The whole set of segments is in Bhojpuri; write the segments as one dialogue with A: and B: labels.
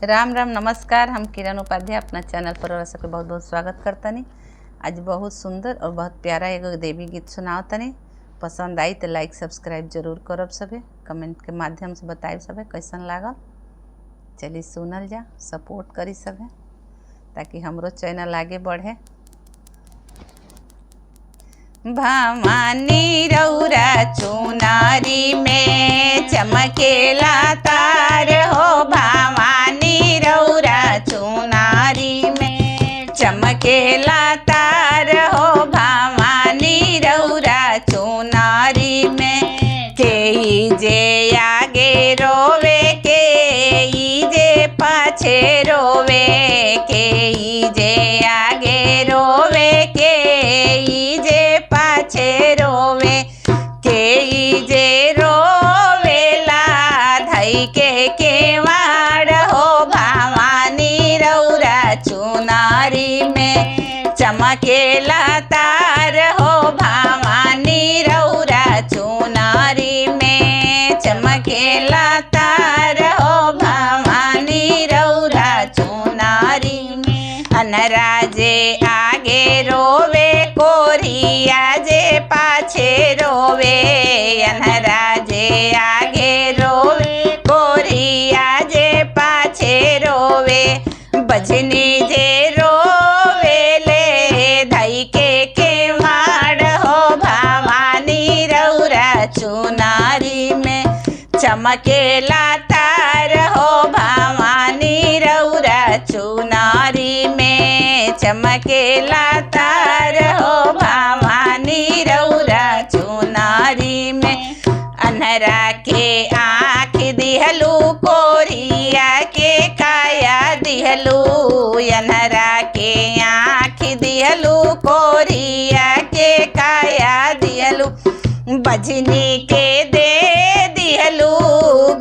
A: राम राम नमस्कार। हम किरण उपाध्याय अपना चैनल पर और सबके बहुत बहुत स्वागत करतनी। आज बहुत सुंदर और बहुत प्यारा एगो देवी गीत सुनाओ तनी। पसंद आई तो लाइक सब्सक्राइब जरूर करब, सभे कमेंट के माध्यम से बताइब सभे कैसन लागल। चलिए सुनल जा, सपोर्ट करी सभे ताकि हमरो चैनल आगे बढ़े। भवानी रौरा चुनारी में चमकेला तार हो, भवानी रौरा चुनारी में चमकेला तार हो, भवानी रौरा चुनारी में के जे आगे रोवे के जे पाछे रोवे, के जे आगे रोवे के पाछे रोवे, के जे रोवेला धई के केवाड़ हो, भवानी रौरा चुनारी में चमकेला तार हो, भवानी रौरा चुनारी में चमकेला तार हो, भवानी रौरा चुनारी में अनराजे आगे रोवे कोरिया जे पाछे रोवे, अनराजे आगे रोवे कोरिया जे पाछे रोवे, बजनी जे रोवे ले धई के केवाड़ हो, भवानी रौरा चुनारी में चमकेला तार हो, भवानी रौरा चुनारी में चमकेला तार हो, भवानी रौरा चुनारी में अन्हरा के आँख दिहलू कोरिया के काया दिहलू, अन्हरा के आँख दिहलू कोरिया के काया दिहलू, बजनी के दे दिहलू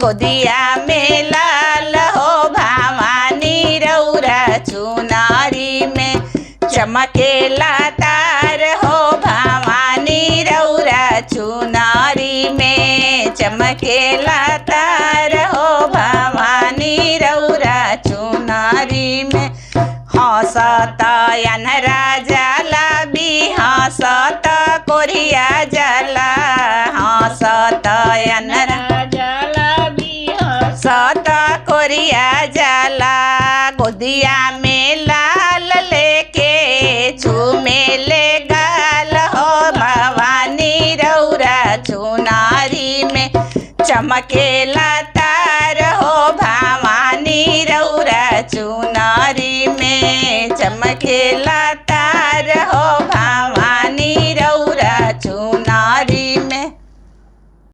A: गोदिया में लाल हो, भवानी रौरा चुनारी में चमकेला तार हो, भवानी रौरा चुनारी में चमकेला तार हो, भवानी रौरा चुनारी में हंसता अनहरा जाला भी हंसता कोरिया जाला, हंसता अनहरा जाला भी हंसता कोरिया जाला, गोदिया में लाल लेके झूमे ले गाल हो, भवानी रौरा चुनारी में चमके